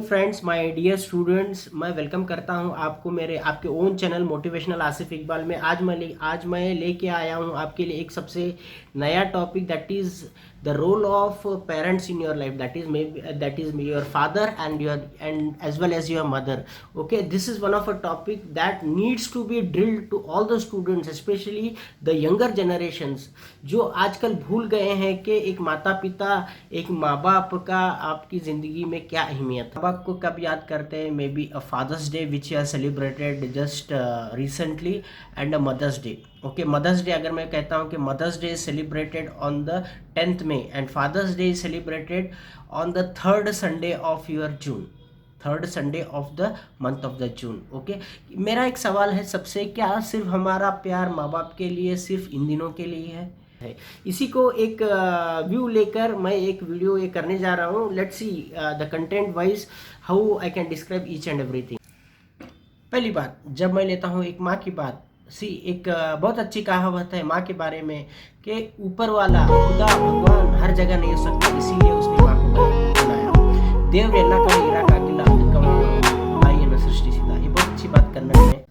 Friends, my dear students, मैं welcome करता हूं आपको मेरे आपके own channel motivational Asif Iqbal में। आज मैं लेके आया हूं आपके लिए एक सबसे नया topic, that is the role of parents in your life, that is your father and as well as your mother. Okay, this is one of a topic that needs to be drilled to all the students, specially the younger generations, जो आजकल भूल गए हैं कि एक माता पिता, एक माँ बाप का आपकी ज़िंदगी में क्या अहमियत है। माँ बाप को कब याद करते हैं? Maybe a father's day which you celebrated just recently, and a mother's day. Okay, mother's day अगर मैं कहता हूँ कि mother's day is celebrated on the 10th May and father's day is celebrated on the third Sunday of your June, third Sunday of the month of the June. Okay, मेरा एक सवाल है सबसे, क्या सिर्फ हमारा प्यार माँ बाप के लिए सिर्फ इन दिनों के लिए है? इसी को एक व्यू लेकर मैं एक वीडियो ये करने जा रहा हूँ। Let's see the content wise how I can describe each and everything. पहली बात, जब मैं लेता हूँ एक माँ की बात, एक बहुत अच्छी कहावत है माँ के बारे में कि ऊपर वाला खुदा भगवान हर जगह नहीं हो सकता, इसीलिए उसने माँ को बनाया। देव एल्ला का हीरा का किला आई न सृष्टि सीधा। ये बहुत अच्छी बात कन्नड़ में।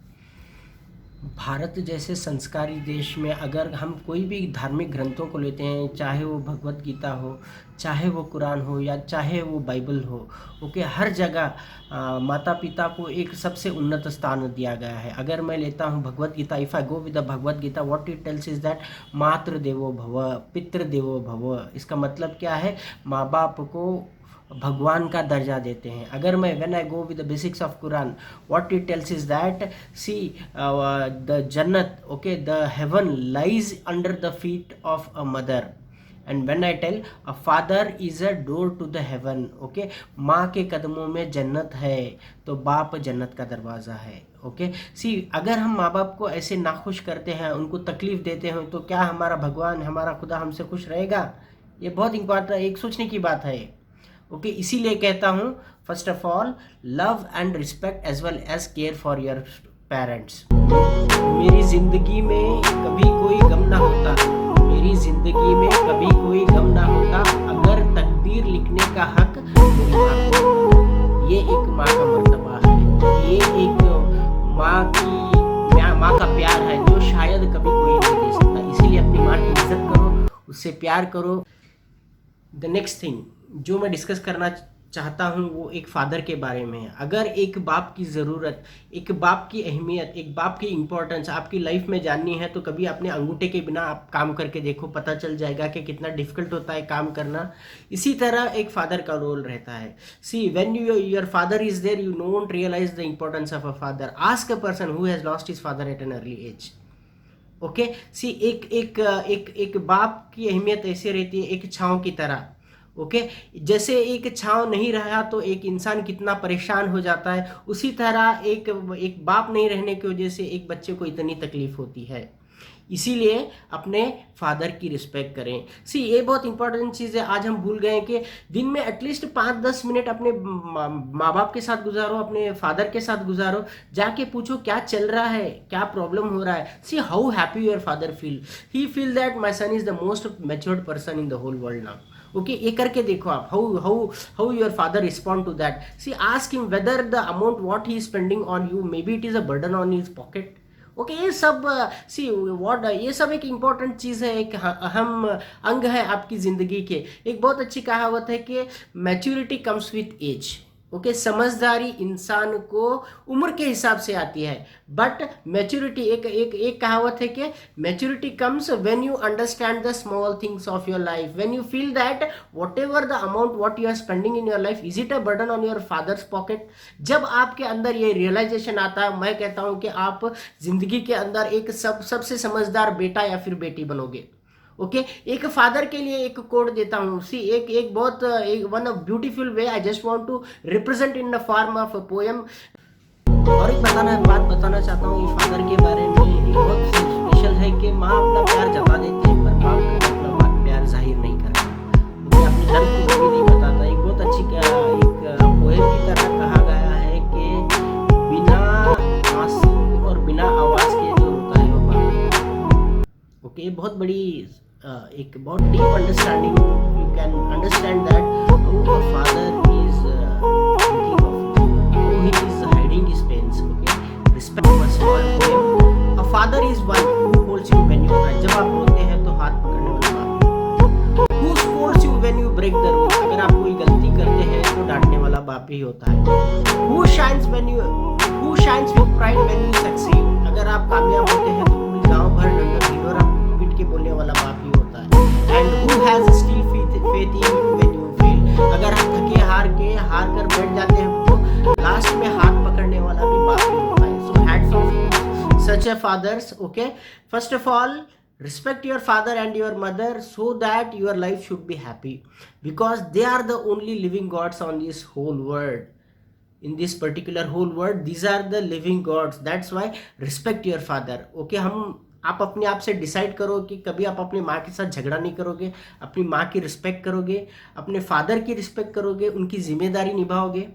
भारत जैसे संस्कारी देश में अगर हम कोई भी धार्मिक ग्रंथों को लेते हैं, चाहे वो भगवत गीता हो, चाहे वो कुरान हो, या चाहे वो बाइबल हो, ओके, हर जगह माता पिता को एक सबसे उन्नत स्थान दिया गया है। अगर मैं लेता हूँ Bhagavad Gita, if I go with the Bhagavad Gita, what it tells is that मातृ देवो भव, पितृ देवो भव। इसका मतलब क्या है? माँ बाप को भगवान का दर्जा देते हैं। अगर मैं when I go with the basics of Quran, what it tells is that see the जन्नत, okay, the heaven lies under the feet of a mother, and when I tell a father is a door to the heaven. Okay, माँ के कदमों में जन्नत है तो बाप जन्नत का दरवाज़ा है। ओके, सी अगर हम माँ बाप को ऐसे नाखुश करते हैं, उनको तकलीफ देते हैं, तो क्या हमारा भगवान, हमारा खुदा हमसे खुश रहेगा? ये बहुत इंपॉर्टेंट, एक सोचने की बात है। ओके, इसीलिए कहता हूँ, first of all love and respect as well as care for your parents. मेरी जिंदगी में कभी कोई गम ना होता, मेरी जिंदगी में कभी कोई गम ना होता अगर तकदीर लिखने का हक मेरी माँ को। ये एक माँ का मर्तबा है, ये एक माँ का प्यार है जो शायद कभी कोई नहीं दे सकता। इसीलिए अपनी माँ की इज्जत करो, उससे प्यार करो। द नेक्स्ट थिंग जो मैं डिस्कस करना चाहता हूँ वो एक फादर के बारे में है। अगर एक बाप की ज़रूरत, एक बाप की अहमियत, एक बाप की इम्पोर्टेंस आपकी लाइफ में जाननी है, तो कभी अपने अंगूठे के बिना आप काम करके देखो, पता चल जाएगा कि कितना डिफिकल्ट होता है काम करना। इसी तरह एक फादर का रोल रहता है। See when your father is there, you don't realise the importance of a father. Ask a person who has lost his father at an early age. Okay, see एक बाप की अहमियत ऐसे रहती है एक छाँव की तरह। ओके, जैसे एक छाँव नहीं रहा तो एक इंसान कितना परेशान हो जाता है, उसी तरह एक बाप नहीं रहने की वजह से एक बच्चे को इतनी तकलीफ होती है। इसीलिए अपने फादर की रिस्पेक्ट करें। सी ये बहुत इंपॉर्टेंट चीज़ है, आज हम भूल गए कि दिन में एटलीस्ट 5-10 मिनट अपने माँ बाप के साथ गुजारो, अपने फादर के साथ गुजारो। जाके पूछो क्या चल रहा है, क्या प्रॉब्लम हो रहा है। See how happy your father feel, he feel that my son is the most matured person in the whole world now. Okay, ये करके देखो आप, how your father respond to that. See ask him whether the amount what he is spending on you, maybe it is a burden on his pocket. Okay, ये सब ये सब एक important चीज़ है, एक अहम अंग है आपकी ज़िंदगी के। एक बहुत अच्छी कहावत है कि maturity comes with age. Okay, समझदारी इंसान को उम्र के हिसाब से आती है, बट मैच्योरिटी एक कहावत है कि maturity comes when you understand the small things of your life, when you feel that whatever the amount what you are spending in your life, is it a burden on your father's pocket. जब आपके अंदर ये realisation आता है, मैं कहता हूँ कि आप जिंदगी के अंदर एक सबसे समझदार बेटा या फिर बेटी बनोगे। ओके, एक फादर के लिए एक कोड देता हूँ। सी एक बहुत one of beautiful way I just want to represent in the form of a poem. और एक बात बताना चाहता हूँ इस फादर के बारे में। एक बहुत स्पेशल है कि माँ अपना प्यार जता देती है पर बाप अपना प्यार जाहिर नहीं करता, क्योंकि अपने दर्द को भी नहीं बताता। एक बहुत अच्छी एक पोएम की तरह कहा गया है कि बिना आंसू और बिना आवाज़ के जो होता है वो बाप। ओके, बहुत बड़ी एक बहुत deep understanding, you can understand that how your father is thinking father is one who holds you when you cry. जब आप रोते हैं तो हाथ पकड़ने वाला बाप. Who scolds you when you break the rule. अगर आप कोई गलती करते हैं तो डांटने वाला बाप ही होता है. Who shines with pride when you succeed. अगर आप कामयाब होते हैं तो पूरी गांव भर ढिंढोरा पीट के बोलने वाला बाप ही होता है. And who has still faith in you when you fail. अगर आप थके हार कर बैठ जाते हैं तो लास्ट में हाथ पकड़ने वाला भी बाप ही होता है. So hats off to such a fathers. Okay, first of all, respect your father and your mother so that your life should be happy, because they are the only living gods on this whole world. In this particular whole world, these are the living gods. That's why respect your father. Okay, आप अपने आप से decide करो कि कभी आप अपनी माँ के साथ झगड़ा नहीं करोगे, अपनी माँ की रिस्पेक्ट करोगे, अपने फादर की रिस्पेक्ट करोगे, उनकी जिम्मेदारी निभाओगे.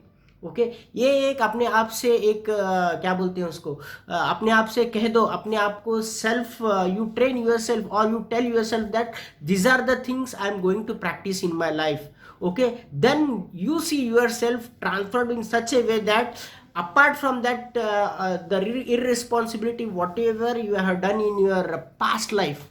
ओके, ये एक अपने आप से एक क्या बोलते हैं उसको, अपने आप से कह दो, अपने आप को self, you train yourself और you tell yourself that these are the things I am going to practise in my life. Okay, then you see yourself transformed in such a way that apart from that the irresponsibility whatever you have done in your past life,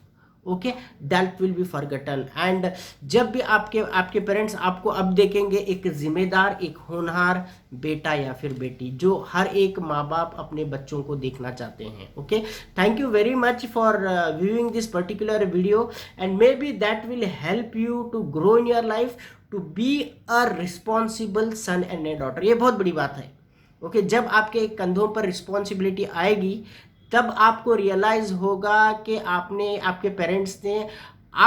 okay, that will be forgotten. And जब भी आपके parents आपको अब देखेंगे एक जिम्मेदार, एक होनहार बेटा या फिर बेटी, जो हर एक माँ बाप अपने बच्चों को देखना चाहते हैं. Okay, thank you very much for viewing this particular video, and maybe that will help you to grow in your life to be a responsible son and a daughter. ये बहुत बड़ी बात है. ओके, जब आपके कंधों पर रिस्पॉन्सिबिलिटी आएगी तब आपको रियलाइज होगा कि आपके पेरेंट्स ने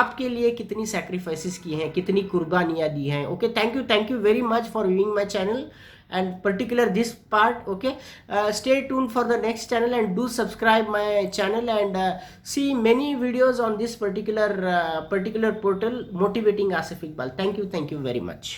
आपके लिए कितनी सैक्रिफाइसेस की हैं, कितनी कुर्बानियाँ दी हैं. Okay, thank you very much for viewing my channel and particular this part. Okay, stay tuned for the next channel and do subscribe my channel and see many videos on this particular portal, Motivating Asif Iqbal. Thank you very much.